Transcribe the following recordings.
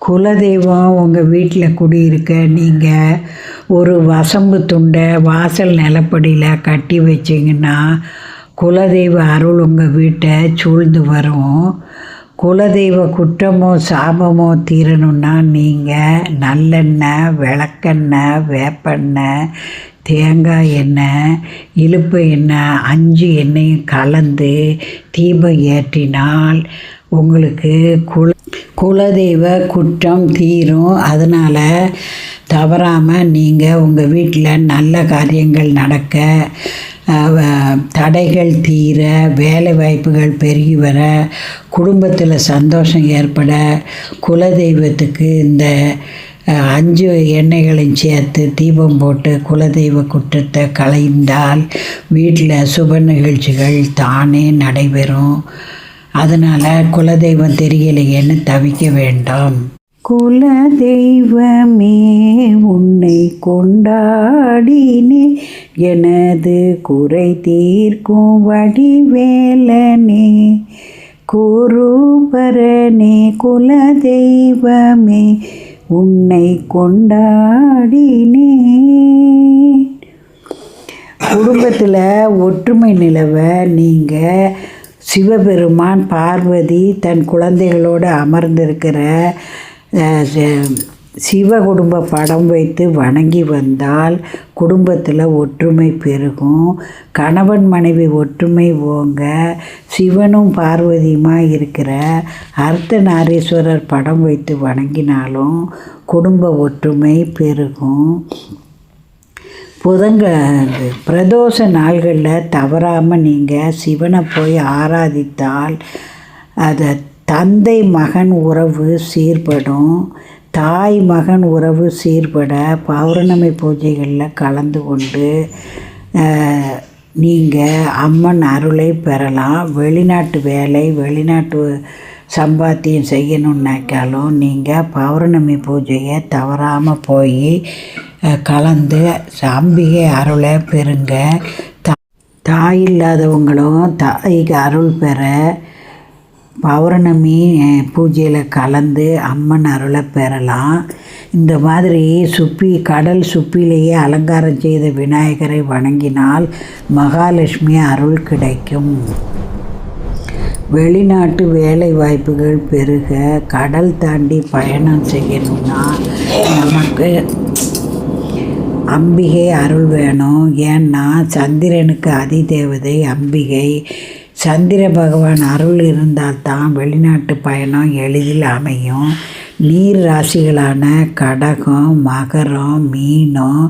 குலதெய்வம் உங்கள் வீட்டில் குடியிருக்க நீங்கள் ஒரு வசம்பு துண்டை வாசல் நிலப்படியில் கட்டி வச்சிங்கன்னா குலதெய்வ அருள் உங்கள் வீட்டை சூழ்ந்து வரும். குலதெய்வ குற்றமோ சாபமோ தீரணுன்னா நீங்கள் நல்லெண்ணெய், விளக்கெண்ணெய், வேப்பெண்ணெய், தேங்காய் எண்ணெய், இலுப்பை எண்ணெய் 5 எண்ணெயும் கலந்து தீபம் ஏற்றினால் உங்களுக்கு குலதெய்வ குற்றம் தீரும். அதனால் தவறாமல் நீங்கள் உங்கள் வீட்டில் நல்ல காரியங்கள் நடக்க, தடைகள் தீர, வேலை வாய்ப்புகள் பெருகி வர, குடும்பத்தில் சந்தோஷம் ஏற்பட குலதெய்வத்துக்கு இந்த 5 எண்ணெய்களையும் சேர்த்து தீபம் போட்டு குலதெய்வ குற்றத்தை களைந்தால் வீட்டில் சுப நிகழ்ச்சிகள் தானே நடைபெறும். அதனால் குலதெய்வம் தெரியலையேன்னு தவிக்க வேண்டாம். குலதெய்வமே உன்னை கொண்டாடினே, எனது குறை தீர்க்கும் வடிவேலனே, குருபரனே. குலதெய்வமே உன்னை கொண்டாடினே. குடும்பத்தில் ஒற்றுமை நிலவ நீங்கள் சிவபெருமான், பார்வதி தன் குழந்தைகளோடு அமர்ந்திருக்கிற சிவ குடும்ப படம் வைத்து வணங்கி வந்தால் குடும்பத்தில் ஒற்றுமை பெருகும். கணவன் மனைவி ஒற்றுமை ஓங்க சிவனும் பார்வதியுமாக இருக்கிற அர்த்தநாரீஸ்வரர் படம் வைத்து வணங்கினாலும் குடும்ப ஒற்றுமை பெருகும். பிரதோஷ நாள்களில் தவறாமல் நீங்கள் சிவனை போய் ஆராதித்தால் அதை தந்தை மகன் உறவு சீர்படும். தாய் மகன் உறவு சீர்பட பௌர்ணமி பூஜைகளில் கலந்து கொண்டு நீங்கள் அம்மன் அருளை பெறலாம். வெளிநாட்டு வேலை, வெளிநாட்டு சம்பாத்தியம் செய்யணுன்னாக்காலும் நீங்கள் பௌர்ணமி பூஜையை தவறாமல் போய் கலந்து அம்பிகை அருளை பெறுங்க. தாய் இல்லாதவங்களும் தாய்க்கு அருள் பெற பௌர்ணமி பூஜையில் கலந்து அம்மன் அருளை பெறலாம். இந்த மாதிரி கடல் சுப்பிலேயே அலங்காரம் செய்த விநாயகரை வணங்கினால் மகாலட்சுமி அருள் கிடைக்கும். வெளிநாட்டு வேலை வாய்ப்புகள் பெருக கடல் தாண்டி பயணம் செய்யணும்னா நமக்கு அம்பிகை அருள் வேணும். ஏன்னா சந்திரனுக்கு அதிதேவதை அம்பிகை. சந்திர பகவான் அருள் இருந்தால்தான் வெளிநாட்டு பயணம் எளிதில் அமையும். நீர் ராசிகளான கடகம், மகரம், மீனம்,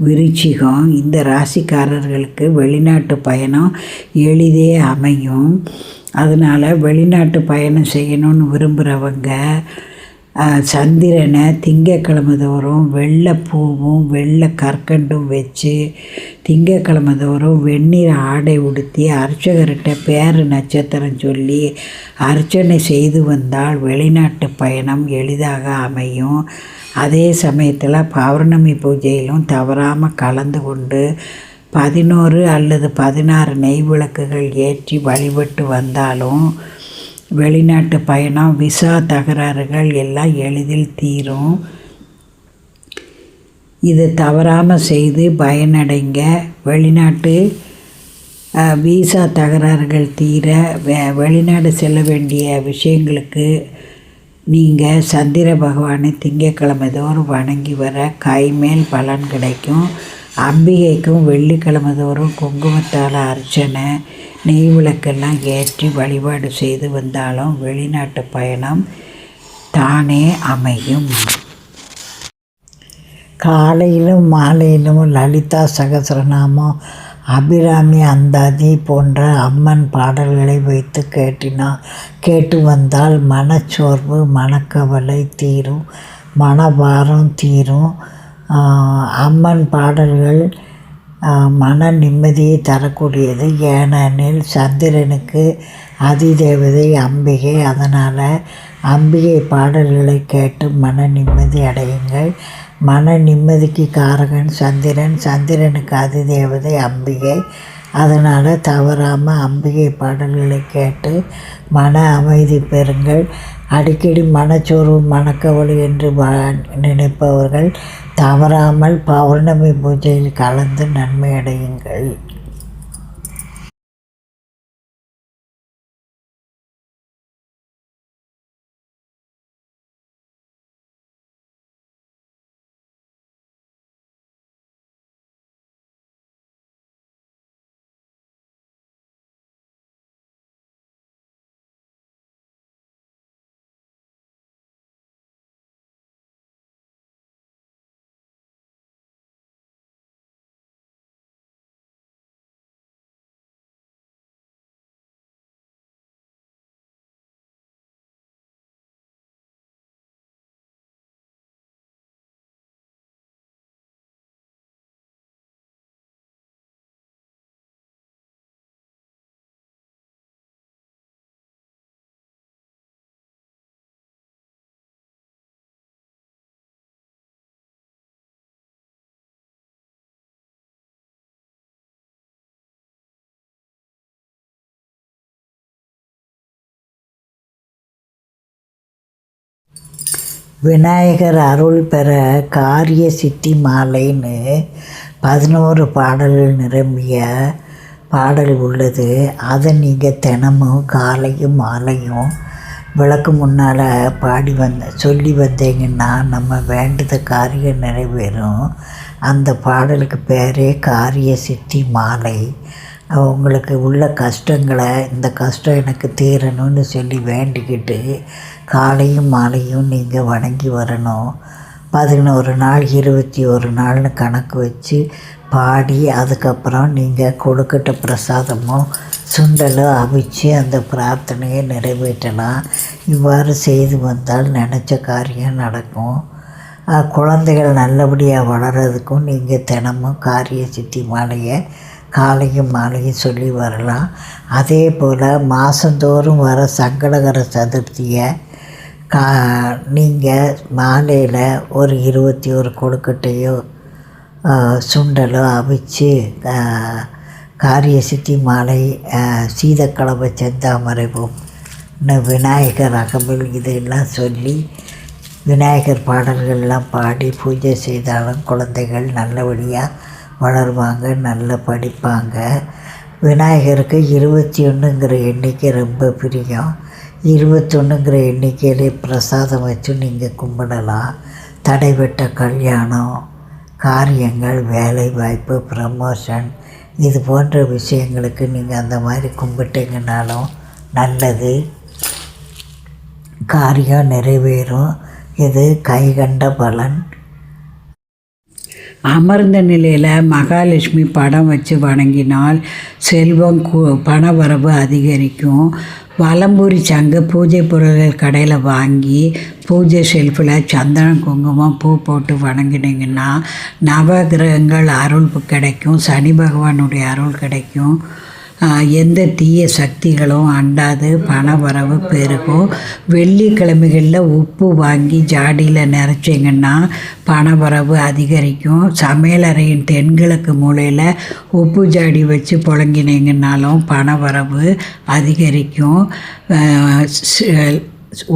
விருச்சிகம் இந்த ராசிக்காரர்களுக்கு வெளிநாட்டு பயணம் எளிதே அமையும். அதனால் வெளிநாட்டு பயணம் செய்யணும்னு விரும்புகிறவங்க சந்திரனை திங்கக்கிழமை தோறும் வெள்ளைப்பூவும் வெள்ளை கற்கண்டும் வச்சு திங்கக்கிழமை தோறும் வெந்நீர் ஆடை உடுத்தி அர்ச்சகர்கிட்ட பேர் நட்சத்திரம் சொல்லி அர்ச்சனை செய்து வந்தால் வெளிநாட்டு பயணம் எளிதாக அமையும். அதே சமயத்தில் பௌர்ணமி பூஜையிலும் தவறாமல் கலந்து கொண்டு 11 அல்லது 16 நெய் விளக்குகள் ஏற்றி வழிபட்டு வந்தாலும் வெளிநாட்டு பயணம், விசா தகராறுகள் எல்லாம் எளிதில் தீரும். இதை தவறாமல் செய்து பயனடைங்க. வெளிநாட்டு விசா தகராறுகள் தீர வெளிநாடு செல்ல வேண்டிய விஷயங்களுக்கு நீங்கள் சந்திர பகவானை திங்கக்கிழமை தோறும் வணங்கி வர கைமேல் பலன் கிடைக்கும். அம்பிகைக்கும் வெள்ளிக்கிழமை தோறும் குங்குமத்தால் அர்ச்சனை, நெய் விளக்கெல்லாம் ஏற்றி வழிபாடு செய்து வந்தாலும் வெளிநாட்டு பயணம் தானே அமையும். காலையிலும் மாலையிலும் லலிதா சகஸ்ரநாமம், அபிராமி அந்தாதி போன்ற அம்மன் பாடல்களை வைத்து கேட்டு வந்தால் மனச்சோர்வு, மனக்கவலை தீரும், மனபாரம் தீரும். அம்மன் பாடல்கள் மன நிம்மதியை தரக்கூடியது. ஏனெனில் சந்திரனுக்கு அதிதேவதை அம்பிகை. அதனால் அம்பிகை பாடல்களை கேட்டு மன நிம்மதி அடையுங்கள். மன நிம்மதிக்கு காரகன் சந்திரன், சந்திரனுக்கு அதிதேவதை அம்பிகை. அதனால் தவறாமல் அம்பிகை பாடல்களை கேட்டு மன அமைதி பெறுங்கள். அடிக்கடி மனச்சோர்வு மனக்கவலை என்று நினைப்பவர்கள் தவறாமல் பௌர்ணமி பூஜையில் கலந்து நன்மை அடையுங்கள். விநாயகர் அருள் பெற காரிய சித்தி மாலைன்னு 11 பாடல்கள் நிரம்பிய பாடல் உள்ளது. அதை நீங்கள் தினமும் காலையும் மாலையும் விளக்கு முன்னால் சொல்லி வந்தீங்கன்னா நம்ம வேண்டிய காரியம் நிறைவேறும். அந்த பாடலுக்கு பேரே காரிய சித்தி மாலை. உங்களுக்கு உள்ள கஷ்டங்களை, இந்த கஷ்டம் எனக்கு தீரணும்னு சொல்லி வேண்டிக்கிட்டு காலையும் மாலையும் நீங்கள் வணங்கி வரணும். 11 நாள் 21 நாள்னு கணக்கு வச்சு பாடி அதுக்கப்புறம் நீங்கள் கொடுக்கட்ட பிரசாதமும் சுண்டலும் அவிச்சு அந்த பிரார்த்தனையை நிறைவேற்றலாம். இவ்வாறு செய்து வந்தால் நினச்ச காரியம் நடக்கும். குழந்தைகள் நல்லபடியாக வளர்கிறதுக்கும் நீங்கள் தினமும் காரிய சித்தி மாலையை காலையும் மாலையும் சொல்லி வரலாம். அதே போல் மாதந்தோறும் வர சங்கடகர சதுர்த்தியை நீங்கள் மாலையில் ஒரு 21 கொழுக்கட்டையோ சுண்டலோ அவிச்சு காரிய சித்தி மாலை சீதக்கலவை செந்தாமரை விநாயகர் அகமில் இதெல்லாம் சொல்லி விநாயகர் பாடல்கள்லாம் பாடி பூஜை செய்தாலும் குழந்தைகள் நல்லபடியாக வளருவாங்க, நல்லா படிப்பாங்க. விநாயகருக்கு 21ங்கிற எண்ணிக்கை ரொம்ப பிரியம். 21ங்கிற எண்ணிக்கையிலே பிரசாதம் வச்சு நீங்கள் கும்பிடலாம். தடைபட்ட கல்யாணம், காரியங்கள், வேலை வாய்ப்பு, ப்ரமோஷன் இது போன்ற விஷயங்களுக்கு நீங்கள் அந்த மாதிரி கும்பிட்டீங்கன்னாலும் நல்லது. காரியம் நிறைவேறும். இது கைகண்ட பலன். அமர்ந்த நிலையில் மகாலட்சுமி படம் வச்சு வணங்கினால் செல்வம் பணவரவு அதிகரிக்கும். வலம்புரி சங்கு பூஜை பொருள்கள் கடையில் வாங்கி பூஜை ஷெல்ஃபில் சந்தனம் குங்குமம் பூ போட்டு வணங்கினீங்கன்னா நவகிரகங்கள் அருள் கிடைக்கும். சனி பகவானுடைய அருள் கிடைக்கும். எந்த தீய சக்திகளும் அண்டாது பணவரவு பெருகும். வெள்ளிக்கிழமைகளில் உப்பு வாங்கி ஜாடியில் நிறைச்சிங்கன்னா பணவரவு அதிகரிக்கும். சமையலறையின் தென்கிழக்கு மூலையில் உப்பு ஜாடி வச்சு புழங்கினீங்கன்னாலும் பணவரவு அதிகரிக்கும்.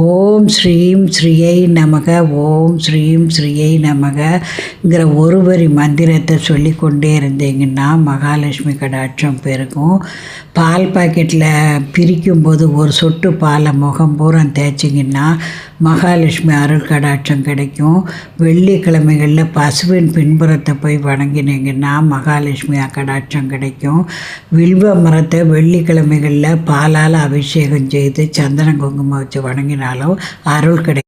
ஓம் ஸ்ரீம் ஸ்ரீயை நமக, ஓம் ஸ்ரீம் ஸ்ரீயை நமகங்கிற ஒரு வரி மந்திரத்தை சொல்லி கொண்டே இருந்தீங்கன்னா மகாலட்சுமி கடாட்சம் பெருகும். பால் பாக்கெட்டில் பிரிக்கும்போது ஒரு சொட்டு பாலை முகம் பூரா தேய்ச்சிங்கன்னா மகாலட்சுமி அருள் கடாட்சம் கிடைக்கும். வெள்ளிக்கிழமைகளில் பசுவின் பின்புறத்தை போய் வணங்கினீங்கன்னா மகாலட்சுமி கடாட்சம் கிடைக்கும். வில்வ மரத்தை வெள்ளிக்கிழமைகளில் பாலால் அபிஷேகம் செய்து சந்தன குங்குமம் வச்சு வணங்கினாலும் அருள் கிடைக்கும்.